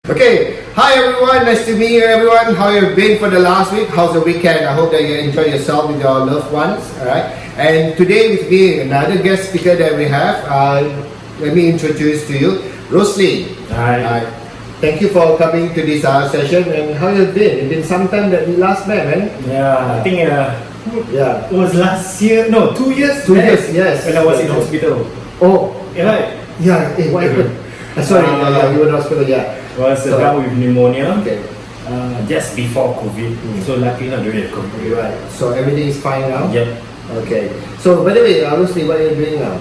Okay, hi everyone, nice to meet you everyone. How you been for the last week? How's the weekend? I hope that you enjoy yourself with your loved ones, alright? And today with me, another guest speaker that we have. Let me introduce to you, Rosalie. Hi. Thank you for coming to this session. And how you been? It's been some time that we last met, man. Yeah, I think Yeah. it was last year. No, 2 years. 2 years, yes. When I was in hospital. Oh, Yeah. yeah. Hey, what happened? Sorry, you were in hospital, yeah. Was down with pneumonia. Okay. Just before COVID. So luckily not during COVID. Right. So everything is fine now? Yep. Okay. So by the way, Rosalie, what are you doing now?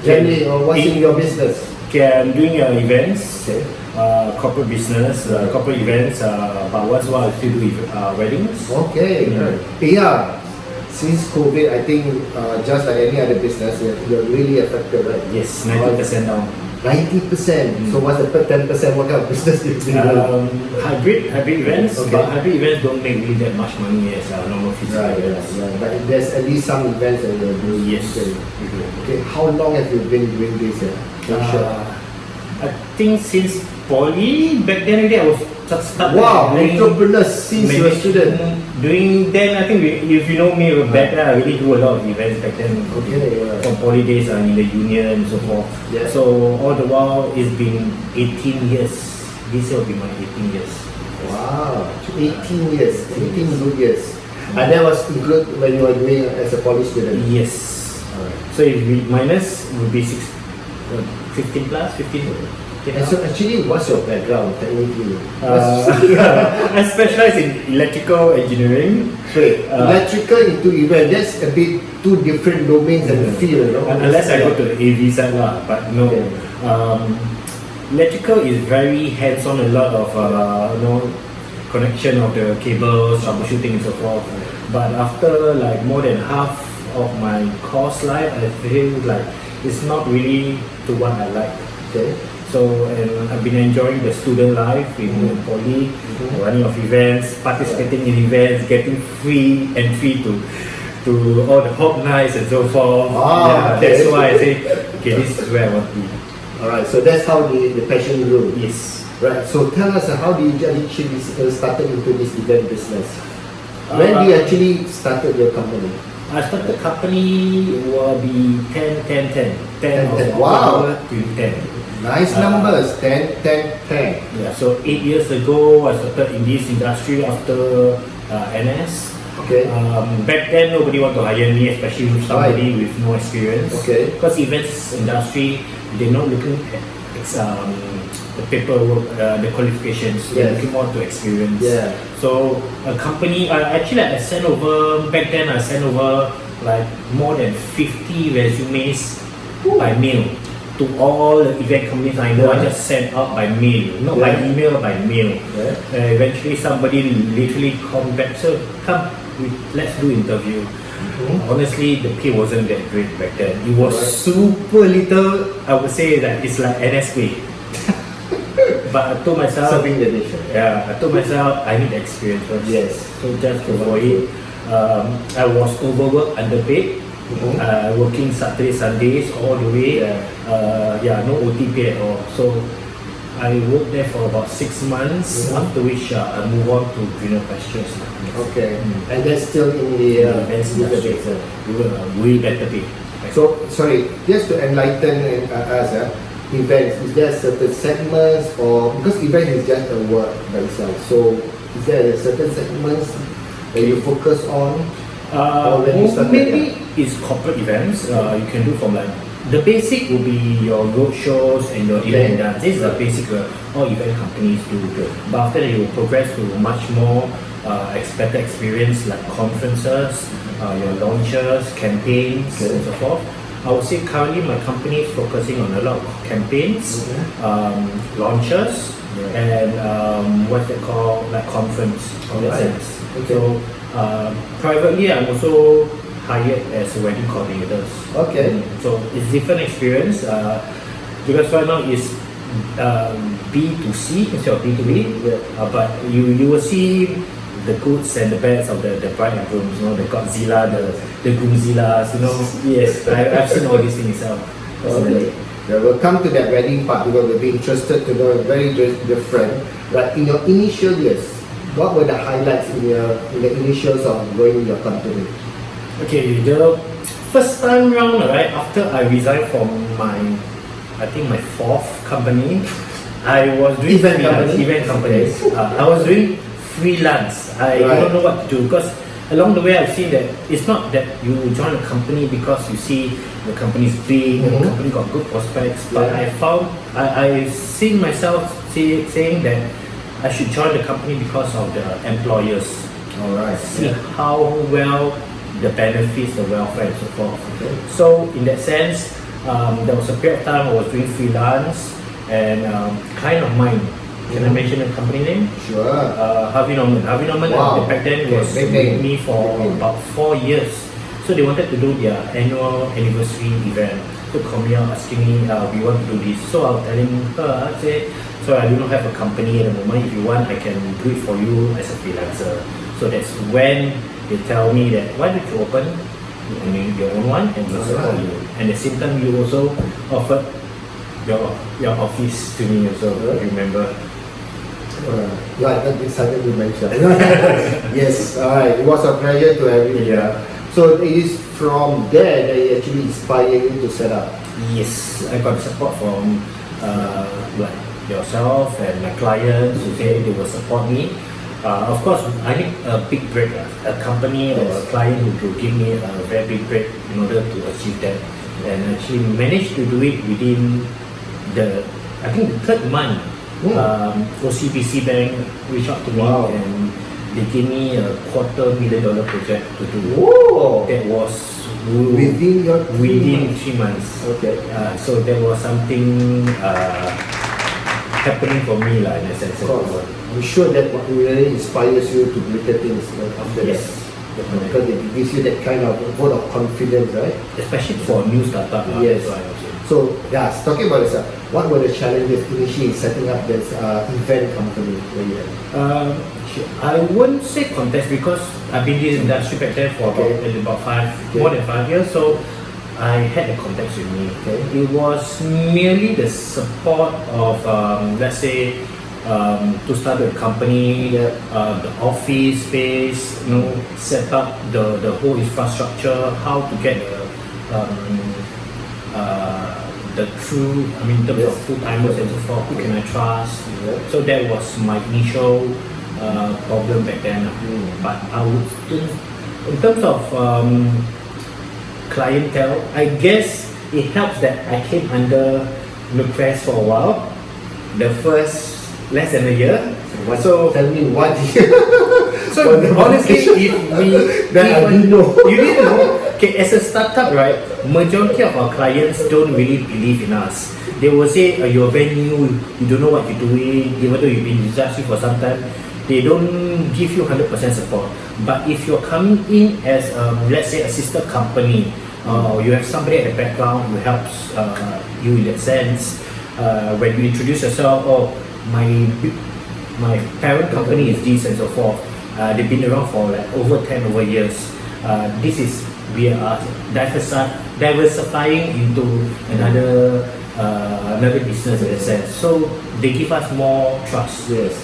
Generally, or what's in your business? Okay, I'm doing events. Okay. Corporate business, corporate events. But once in a while I still do weddings. Okay. Yeah. Since COVID, I think just like any other business, you're really affected, right? Yes, 90% down. 90%. So what's the 10%? What kind of business do you do? Hybrid events, Okay. but hybrid events don't make really that much money as normal physical Right, events. right. But there's at least some events that you're doing. Yes. Okay. How long have you been doing this? I think since poly, back then already I was started Wow, doing entrepreneur since you were a student. Doing then, I think if you know me back then, I really do a lot of events back then. Okay, yeah. From poly days in the union and so forth. Yeah. So all the while, it's been 18 years. This year will be my 18 years. Wow, 18 years, 18 good years. And that was include when you were doing as a poly student? Yes. Alright. So if we minus, would be 15 plus, 15. And so actually, what's your background technically? I specialize in electrical engineering. Wait, electrical into event, that's a bit two different domains and field, no? Unless I go to the AV side lah, but no. Okay. Electrical is very hands-on, a lot of connection of the cables, troubleshooting and so forth. But after like more than half of my course life, I feel like it's not really to what I like. Okay. So, and I've been enjoying the student life in poly, running of events, participating in events, getting free entry to all the hop nights and so forth. Ah, okay. That's why I say, okay, this is where I want to be. Alright, so that's how the passion grew. Yes. Right. So tell us, how did you actually started into this event business? When did you actually started your company? I started the company will be 10 of 10. Wow. October 2010. Nice numbers, 10, 10, 10. Yeah, so 8 years ago, I started in this industry after NS. Okay. Back then, nobody wanted to hire me, especially with somebody with no experience. Okay. Because events industry, they're not looking at the paperwork, the qualifications. They're looking more to experience. Yeah. So a company, actually I sent over, back then I sent over like more than 50 resumes by mail to all the event companies I know. I just sent out by mail, not by email, by mail. Eventually somebody literally called back, so come, let's do interview. Honestly, the pay wasn't that great back then. It was super little. I would say that it's like NS pay. But I told myself, Serving the nation. yeah, I told myself I need experience first. Yes. So just to avoid it, I was overworked, underpaid. Working Saturdays, Sundays all the way. No OT pay at all. So I worked there for about 6 months. After which I moved on to greener pastures. Okay. And that's still in the events industry. Way better pay. So, sorry, just to enlighten us, events, is there certain segments, or because event is just a word by itself, so is there certain segments that you focus on? Maybe it's corporate events. You can do from like the basic will be your road shows and your event dance. This is the basic all event companies do. But after that, you will progress to much more better experience like conferences, your launches, campaigns, and so forth. I would say currently my company is focusing on a lot of campaigns, launches, and what they call like conference in that sense. So privately, I'm also hired as wedding coordinators. Okay. So it's different experience because right now it's B2C instead of B2B. But you will see the goods and the bads of the bride and grooms. The Godzilla, the Groomzillas. Yes, I've seen all these things myself. Okay. We'll come to that wedding part because we'll be interested to know very different. But in your initial years, what were the highlights in the initials of growing your company? Okay, the first time round, right, after I resigned from I think my fourth company, I was doing event companies. I was doing freelance. I don't know what to do because along the way I've seen that it's not that you join a company because you see the company's big, the company got good prospects, but I seen myself saying that I should join the company because of the employers. Alright. See how well the benefits, the welfare and so forth. Okay. So in that sense, there was a period of time I was doing freelance and client of mine, can I mention the company name? Sure. Harvey Norman. Harvey Norman back then was with me for about 4 years. So they wanted to do their annual anniversary event. So called me out asking me, we want to do this. So I was telling her, I said, so I do not have a company at the moment. If you want, I can do it for you as a freelancer. So that's when they tell me that why don't you open your own one and we'll support you. And at the same time, you also offered your office to me also, remember? Yeah, that decided to mention. Yes, alright. It was a pleasure to have you. Yeah. So it is from there that it actually inspired you to set up. Yes, I got support from like yourself and my clients who say they will support me. Of course, I need a big break, a company or a client who will give me a very big break in order to achieve that. And actually managed to do it within the third month. OCBC Bank reached out to me and they gave me a $250,000 project to do. Whoa. That was within 3 months. Okay. So there was something happening for me in a sense. Of course. I'm sure that what really inspires you to do the things after that. Because it gives you that kind of vote of confidence, right? Especially for a new startup. Yes. So, talking about yourself, what were the challenges initially setting up this event company where you had? I wouldn't say contest because I've been in this industry back there for more than 5 years. So I had the contacts with me. It was merely the support of, let's say, to start a company, the office space, set up the whole infrastructure, how to get the true, in terms of full-timers and so forth, who can I trust? So that was my initial problem back then. But I would think, in terms of clientele, I guess it helps that I came under Request for a while. The first less than a year. Tell me what. So honestly, if we I didn't know. You didn't know. Okay, as a startup, right, majority of our clients don't really believe in us. They will say, you're very new, you don't know what you're doing, even though you've been in the industry for some time. They don't give you 100% support. But if you're coming in as, let's say, a sister company, you have somebody at the background who helps you in that sense. When you introduce yourself, my parent company is this and so forth. They've been around for over 10 years. We are diversifying into another business in a sense. So they give us more trust. Yes,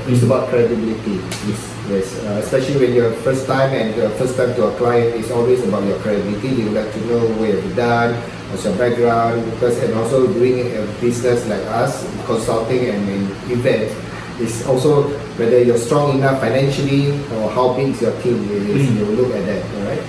it's about credibility. Yes. Especially when you're first time and first time to a client, it's always about your credibility. They would like to know what you've done, what's your background, and also doing a business like us, consulting and in events. It's also whether you're strong enough financially or how big is your team. They will look at that, alright?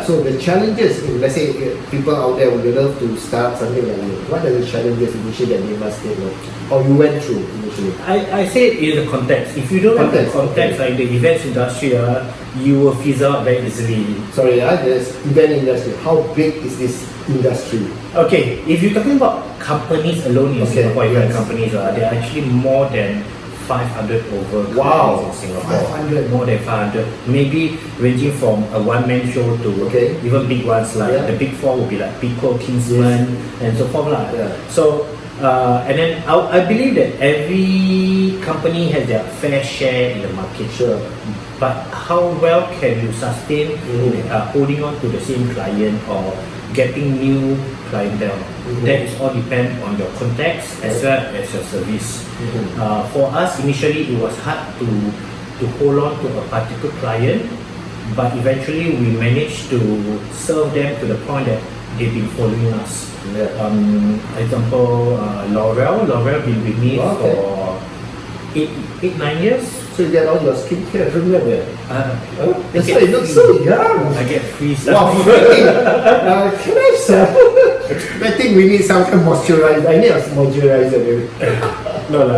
So the challenges, let's say people out there would love to start something like you. What are the challenges initially that they must take note? Or you went through initially? I say it in the context. If you don't have the context, like the events industry, you will fizzle out very easily. Sorry, this event industry, how big is this industry? Okay, if you're talking about companies alone in Singapore, event companies, there are actually more than 500 over companies in Singapore. 500. More than 500. Maybe ranging from a one-man show to even big ones like the big four would be like Pico, Kingsman, and so forth. So, and then I believe that every company has their fair share in the market. Sure. But how well can you sustain holding on to the same client or getting new clientele. That is all depend on your contacts as well as your service. For us, initially it was hard to hold on to a particular client, but eventually we managed to serve them to the point that they've been following us. Example, L'Oreal been with me for 8-9 years. So you get all your skincare from there? That's I why you look so young. I get free stuff. Wow, can I have some? I think we need some kind of moisturizer. I need a moisturizer, maybe. No.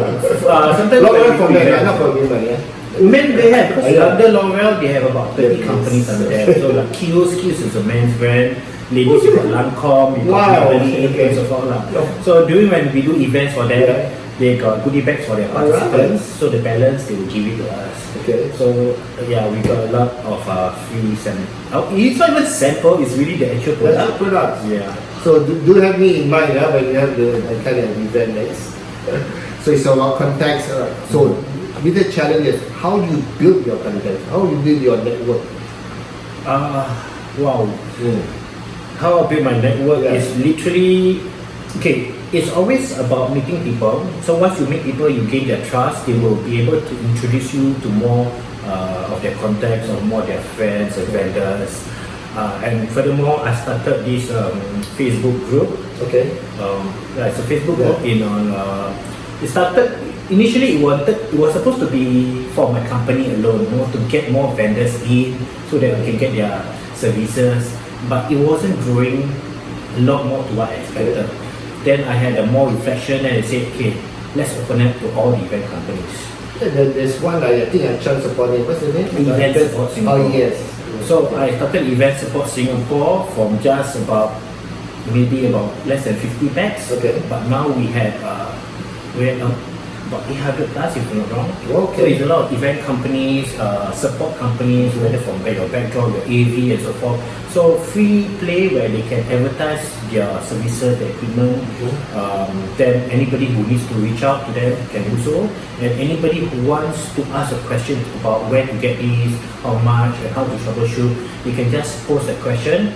Sometimes L'Oreal for men, not for women, yeah? Men they have, because under L'Oreal they have about 30 companies under there. So like Kiehl's is a men's brand. Ladies, you got Lancome, you got Maybelline, and so forth. So during when we do events for them, they got goodie bags for their participants. So the balance they will give it to us. So yeah, we got a lot of free sample. It's not even sample; it's really the actual product. Yeah. So do have me in mind when you have the kind of event next. So it's about contacts. So with the challenges, how do you build your contacts? How do you build your network? Wow. How I build my network is literally it's always about meeting people. So once you meet people, you gain their trust. They will be able to introduce you to more of their contacts or more of their friends and vendors. And furthermore, I started this Facebook group. It's a Facebook group it started initially. It was supposed to be for my company alone, to get more vendors in so that we can get their services. But it wasn't growing a lot more to what I expected. Then I had a more reflection and I said, okay, let's open it to all the event companies. There's one I think I chanced upon it. What's the name? Event Support Singapore. Oh yes. So I started Event Support Singapore from just about less than 50 packs. But now we had about 800 plus, if I'm not wrong. So it's a lot of event companies, support companies, whether from your backdrop, your AV and so forth. So free play where they can advertise their services, their equipment. Then anybody who needs to reach out to them can do so. And anybody who wants to ask a question about where to get these, how much, and how to troubleshoot, you can just post a question.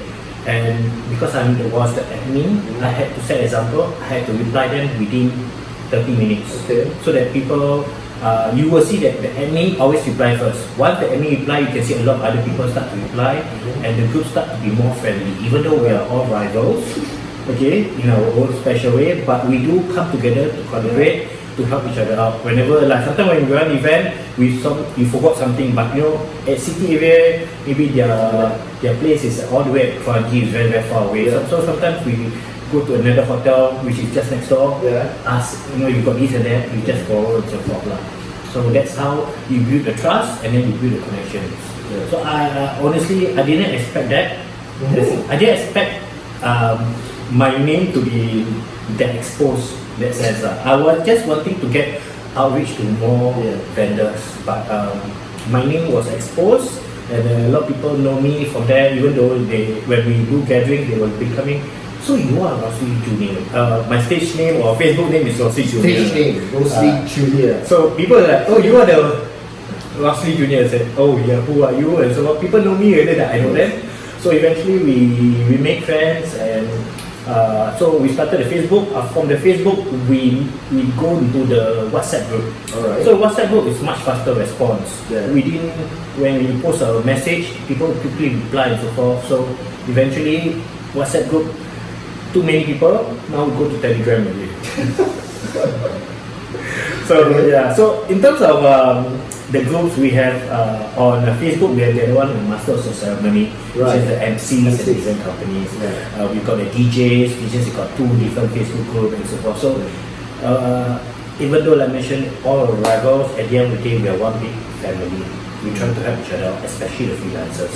And because I was the admin, I had to set example. I had to reply them within 30 minutes. So that people, you will see that the admin always reply first. Once the admin reply, you can see a lot of other people start to reply, and the group start to be more friendly. Even though we are all rivals, in our own special way, but we do come together to collaborate to help each other out. Whenever, like sometimes when we run an event, you forgot something, but at city area, maybe their place is all the way at Kranji, is very very far away. So sometimes we go to another hotel which is just next door, ask, you got this and that, we just borrow and so forth. So that's how you build the trust and then you build the connections. So I honestly, I didn't expect that. I didn't expect my name to be that exposed, that sense. I was just wanting to get outreach to more vendors, but my name was exposed and a lot of people know me from there, even though when we do gathering, they will be coming. So you are Rosli Junior. My stage name or Facebook name is Rosli Junior. Stage name, Rosli Junior. So people are like, oh, you are the Rosli Junior. I said, oh yeah, who are you? And so people know me rather than I know them. So eventually we make friends, and so we started the Facebook. From the Facebook, we go into the WhatsApp group. So WhatsApp group is much faster response. When we post a message, people quickly reply and so forth. So eventually, WhatsApp group, too many people, now we go to Telegram already. So in terms of the groups we have on Facebook, we have the other one, the Masters of Ceremony, which is the MCs and event companies. We've got the DJs have got 2 different Facebook groups and so forth. So even though like I mentioned, all our rivals, at the end of the day, we are one big family. We try to help each other out, especially the freelancers.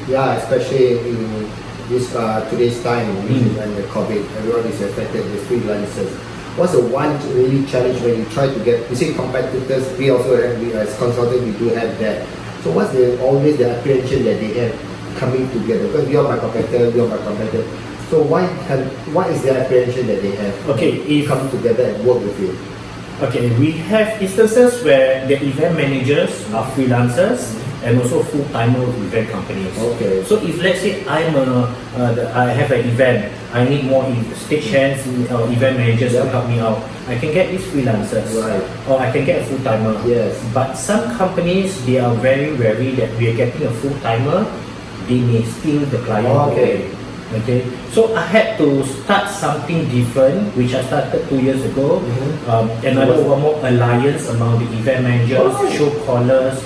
Especially in this today's time, when the COVID, everyone is affected with freelancers. What's the one really challenge when you try to get, you see competitors, we also have, as consultants, we do have that. So what's always the apprehension that they have coming together? Because you're my competitor, So what is the apprehension that they have? Coming together and work with you? We have instances where the event managers are freelancers and also full-timer event companies. Okay. So if let's say I have an event, I need more stage hands or event managers to help me out, I can get these freelancers, Right. or I can get a full-timer. Yes. But some companies, they are very wary that we are getting a full-timer, they may steal the client away. Okay, so I had to start something different, which I started 2 years ago. Another one more alliance among the event managers, show callers,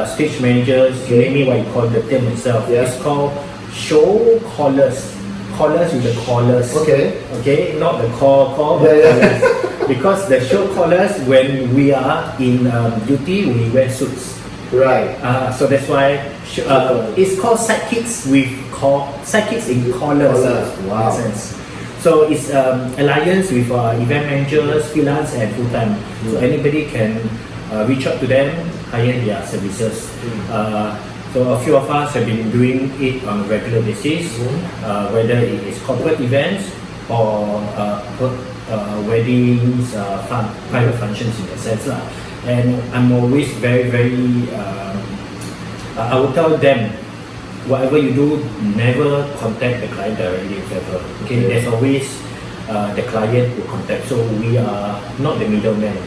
stage managers, you name it what you call the term itself. Yeah. It's called show callers. Callers with the callers. Okay. Okay, not the call, but callers. Because the show callers, when we are in duty, we wear suits. Right. So that's why it's called sidekicks sidekicks in callers. Wow. In a sense. So it's alliance with event managers, freelance and full time. So anybody can reach out to them, hire their services. So a few of us have been doing it on a regular basis, whether it is corporate events or weddings, private functions in that sense lah. And I'm always very, I will tell them, whatever you do, never contact the client directly if ever. Okay, there's always the client who contact. So we are not the middleman.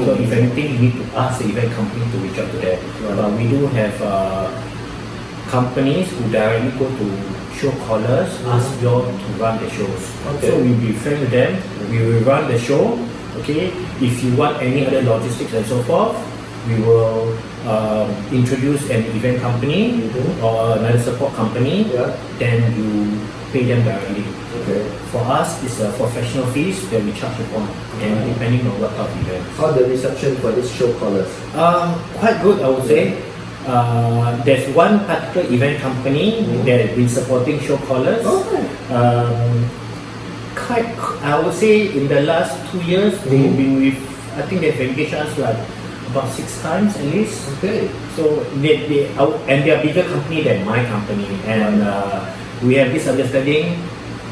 So if anything, you need to ask the event company to reach out to them. But we do have companies who directly go to show callers, ask you to run the shows. So we'll be friends with them. We will run the show. Okay, if you want any other logistics and so forth, we will introduce an event company or another support company. Then you pay them directly. For us, it's a professional fees that we charge upon, and depending on what type of event. How the reception for these show callers? Quite good, I would say. There's one particular event company that has been supporting show callers. I would say in the last 2 years, they've been with, I think they've engaged us like about 6 times at least. So they are bigger company than my company, and we have this understanding.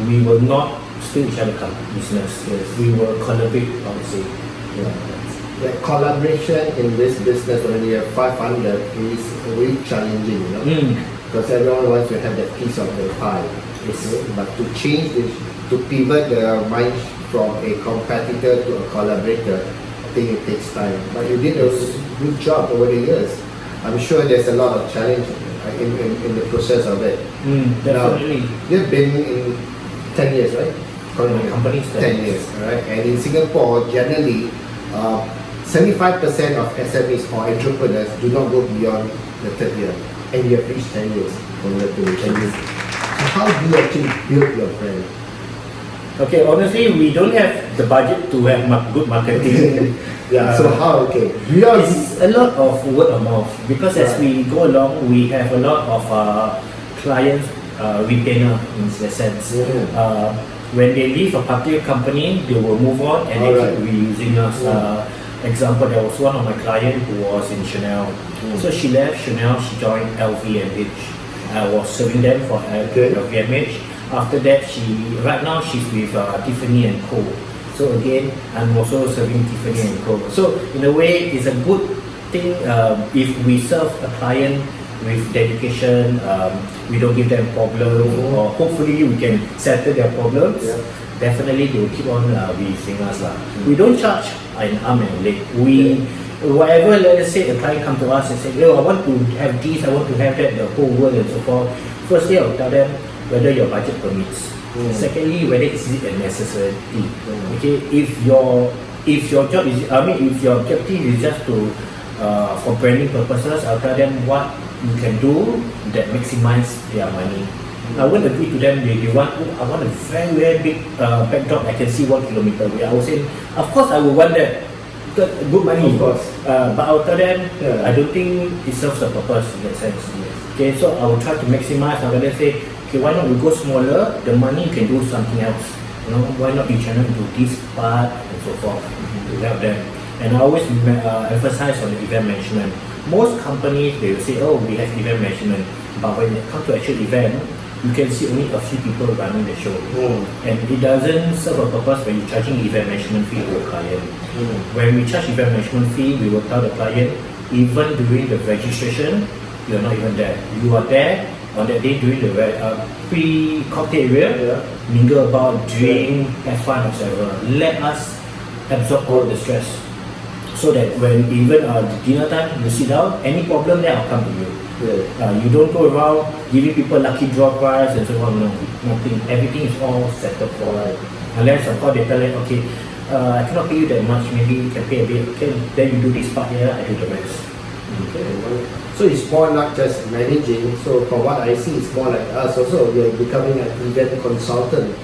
We will not steal each other's business. We will collaborate, I would say. The collaboration in this business when you have 500 is really challenging, because everyone wants to have that piece of the pie. But to change this, to pivot the mind from a competitor to a collaborator, I think it takes time. But you did a good job over the years. I'm sure there's a lot of challenge in the process of it. Definitely. Now, you've been in 10 years, right? My company's 10 years, right? And in Singapore, generally, 75% of SMEs or entrepreneurs do not go beyond the 3rd year. And you have reached 10 years. Congratulations. So how do you actually build your brand? Okay, honestly, we don't have the budget to have good marketing. So how? It's a lot of word of mouth, because as we go along, we have a lot of clients, retainer in the sense. When they leave a particular company, they will move on and they keep reusing us. Example, there was one of my clients who was in Chanel. So she left Chanel, she joined LVMH. I was serving them for LVMH. After that, right now she's with Tiffany and Co. So again, I'm also serving Tiffany and Co. So in a way, it's a good thing if we serve a client with dedication, we don't give them problems, or hopefully we can settle their problems. Definitely they will keep on visiting us. We don't charge an arm and a leg. Whatever, let us say a client come to us and say, I want to have this, I want to have that, the whole world and so forth. Firstly, I'll tell them whether your budget permits. Secondly, whether it's a necessity. Okay, if your job is, if your objective is just to for branding purposes, I'll tell them what you can do that maximize their money. I won't agree to them. They want, I want a very, very big backdrop. I can see 1 kilometer away. I will say, of course, I will want that. Good money, of course. But I'll tell them, I don't think it serves the purpose in that sense. Okay, so I will try to maximize. I will say, okay, why not we go smaller? The money you can do something else. Why not you channel into this part and so forth to help them. And I always emphasize on the event management. Most companies, they will say, we have event management, but when it comes to actual event, you can see only a few people running the show. And it doesn't serve a purpose when you're charging event management fee to a client. When we charge event management fee, we will tell the client, even during the registration, you're not even there. You are there on that day during the pre-cocktail area, mingle about, drink, have fun, etc. Let us absorb all the stress, so that when even dinner time, you sit down, any problem there, I'll come to you. You don't go around giving people lucky draw prize and so on. No, nothing. Everything is all settled for life. Unless of course they tell you, okay, I cannot pay you that much. Maybe you can pay a bit. Okay, then you do this part here, I do the rest. Okay. So it's more not just managing. So from what I see, it's more like us also. You're becoming an event consultant.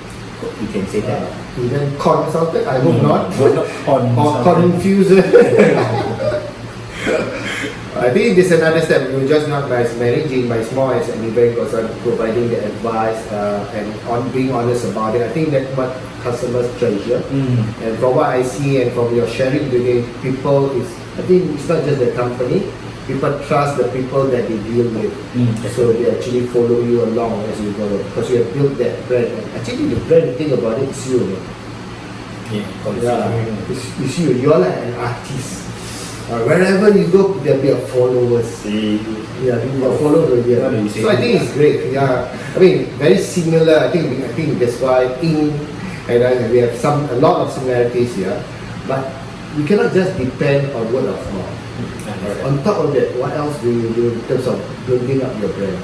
You can say that. Event consultant. I hope not. Or Consultant. confuser. I think this is another step. You're just not as managing, but it's more as an event consultant, providing the advice and being honest about it. I think that's what customers treasure. And from what I see and from your sharing today, I think it's not just the company. People trust the people that they deal with, so they actually follow you along as you go, because you have built that brand. And actually, the brand, think about it, it's you. It's you. You're like an artist. Wherever you go, there'll be a followers. Your followers will be. So I think it's great. Yeah, I mean, very similar. I think that's why and we have a lot of similarities here, but you cannot just depend on word of mouth. On top of that, what else do you do in terms of building up your brand?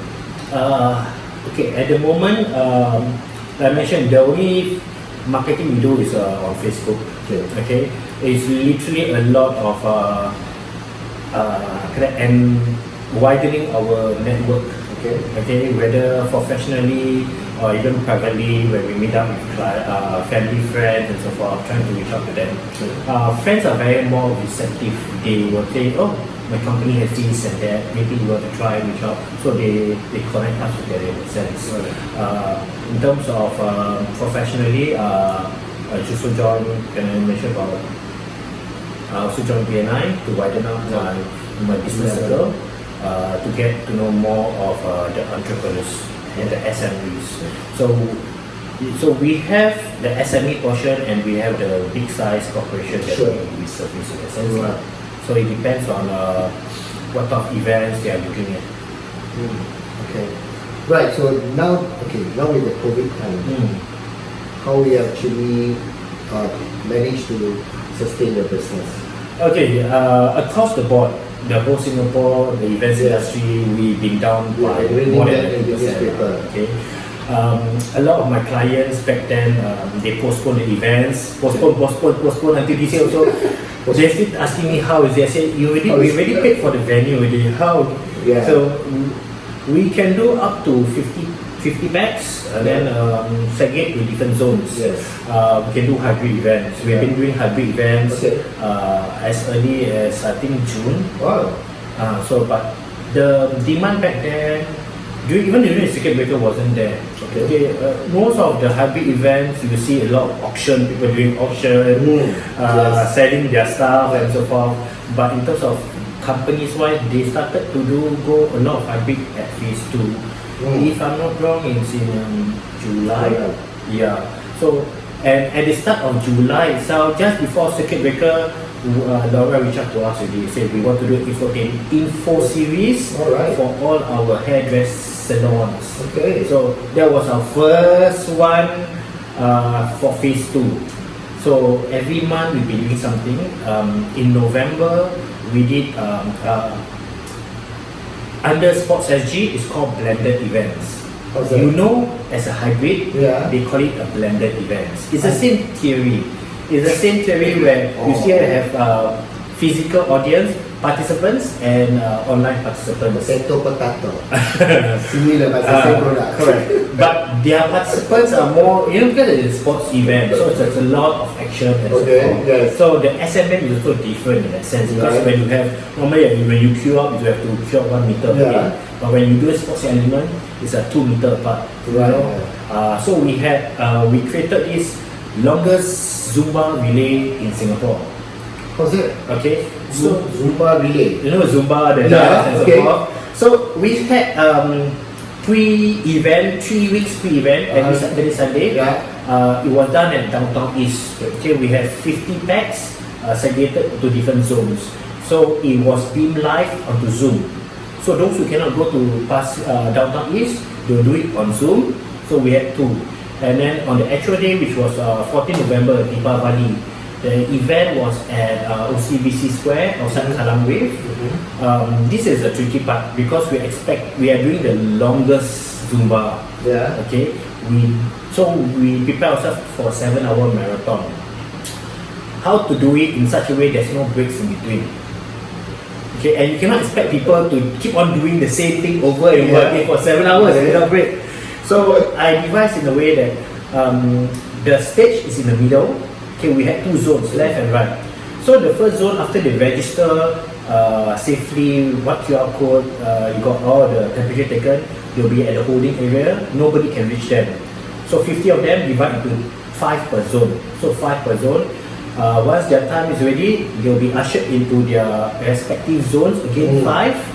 Okay, at the moment, like I mentioned, the only marketing we do is on Facebook. Okay, it's literally a lot of and widening our network. Okay, whether professionally or even privately, when we meet up with family, friends, and so forth, trying to reach out to them. Friends are very more receptive. They will say, "Oh, my company has this and that. Maybe you want to try and reach out." So they connect us together in a sense. In terms of professionally, I just joined. Can I mention about? I also joined BNI to widen out my business circle. To get to know more of the entrepreneurs and the SMEs. So we have the SME portion and we have the big size corporation that we service in a sense. So it depends on what type of events they are looking at. Okay. Right. So now with the COVID time, how we actually manage to sustain the business? Okay. Across the board, the whole Singapore, the events industry, we've been down by more than 50%. Okay. A lot of my clients back then, they postpone the events, postpone until this year also. They still asking me how is it. I said, we already paid for the venue already. How? So we can do up to 50 packs and then segregate to different zones. We can do hybrid events. We have been doing hybrid events as early as I think June. Wow. But the demand back then, even during the circuit breaker, wasn't there. Most of the hybrid events, you will see a lot of auction, people doing auction, selling their stuff and so forth. But in terms of companies wise, they started to go a lot of hybrid at phase 2. If I'm not wrong, it's in July. So, and at the start of July itself, just before circuit breaker, Laura reached out to us already. Said we want to do info series for all our hairdress salons. So that was our first one for phase 2. So every month we've been doing something. In November, we did under Sports SG, it's called blended events. As a hybrid, they call it a blended events. It's the same theory. It's the same theory where you still have physical audience, participants, and online participants. Potato. Similar but the same product. Correct. But their participants are more, because it's a sports event, so it's a lot of action and so forth. So the SMM is also different in that sense, because when you have, normally when you queue up, you have to queue up 1 meter away. But when you do a sports element, it's a 2 meter apart. So we created this longest Zumba relay in Singapore. How's it? Okay. So Zumba relay. You know Zumba, the dance and so forth. So we had pre-event, 3 weeks pre-event every Saturday, Sunday. It was done at Downtown East. Okay, we had 50 packs segregated to different zones. So it was beamed live onto Zoom. So those who cannot go to downtown East, they'll do it on Zoom. So we had 2. And then on the actual day, which was 14 November, Deepavali, the event was at OCBC Square outside Kallang Wave. This is the tricky part because we are doing the longest Zumba. Yeah. Okay. We prepare ourselves for a 7-hour marathon. How to do it in such a way there's no breaks in between. Okay, and you cannot expect people to keep on doing the same thing over and over again for 7 hours without break. So I devised in a way that the stage is in the middle. Okay, we had 2 zones, left and right. So the first zone, after they register safely, what QR code, you got all the temperature taken, they'll be at the holding area. Nobody can reach them. So 50 of them divide into 5 per zone. So 5 per zone. Once their time is ready, they'll be ushered into their respective zones. Again, 5.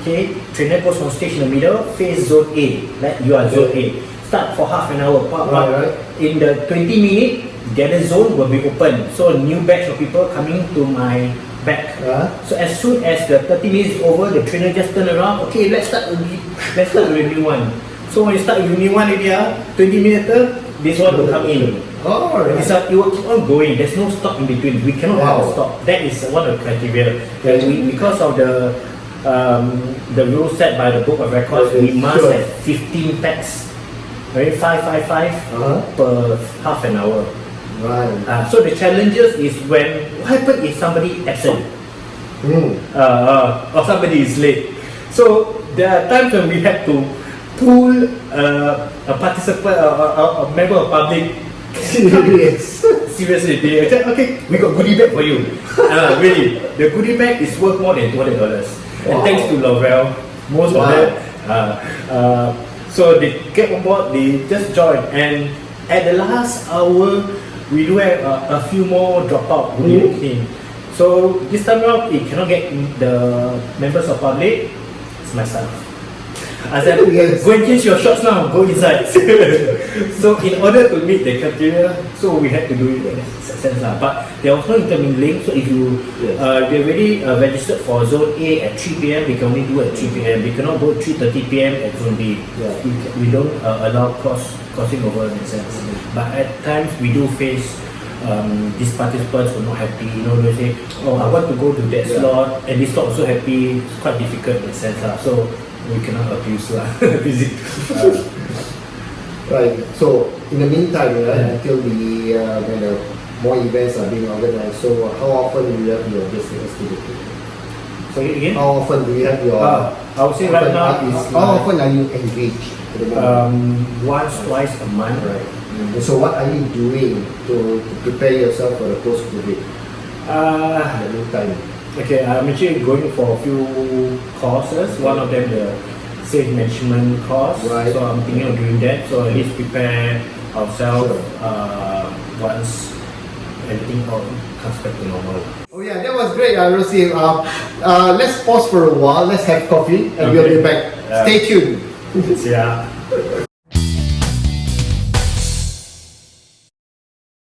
Okay, trainer goes on stage in the middle, face zone A, like you are zone A. Start for half an hour. Right. In the 20 minutes, the other zone will be open. So a new batch of people coming to my back. So as soon as the 30 minutes is over, the trainer just turn around. Okay, let's start with the new one. So when you start with the new one, 20 minutes later, this one will come in. Oh, right. It will keep on going. There's no stop in between. We cannot have a stop. That is one of the criteria. Because of the rules set by the Book of Records, we must have 15 packs. Right, 5 per half an hour. Right. So the challenges is what happens if somebody absent or somebody is late. So there are times when we have to pull a participant, a member of public. Seriously, they said, okay, we got goodie bag for you. Really, the goodie bag is worth more than $200. And thanks to Laurel, most of them. So they get on board, they just join, and at the last hour, we do have a few more dropout who didn't came. So this time around, it cannot get the members of public. It's myself. I said, go and change your shorts now, go inside. So in order to meet the criteria, so we had to do it in that sense. But there was no intermingling, so if you they're already registered for zone A at 3 p.m, we can only do at 3 p.m. We cannot go 3:30 p.m. at zone B. We don't allow crossing over in a sense. But at times we do face these participants were not happy, they say, oh, I want to go to that slot, and this slot also happy. It's quite difficult in a sense. So we cannot abuse it. Right. So in the meantime, until the when the more events are being organized, so how often do you have your business activity? Sorry again? How often do you have your? I would say right now how often are you engaged? Once, twice a month. Right. So what are you doing to prepare yourself for the post-COVID? In the meantime. Okay, I'm actually going for a few courses. One of them, the safe management course. Right. So I'm thinking of doing that. So at least prepare ourselves once everything comes back to normal. Oh yeah, that was great, Rosie. Let's pause for a while. Let's have coffee, and we'll be back. Stay tuned. Yeah.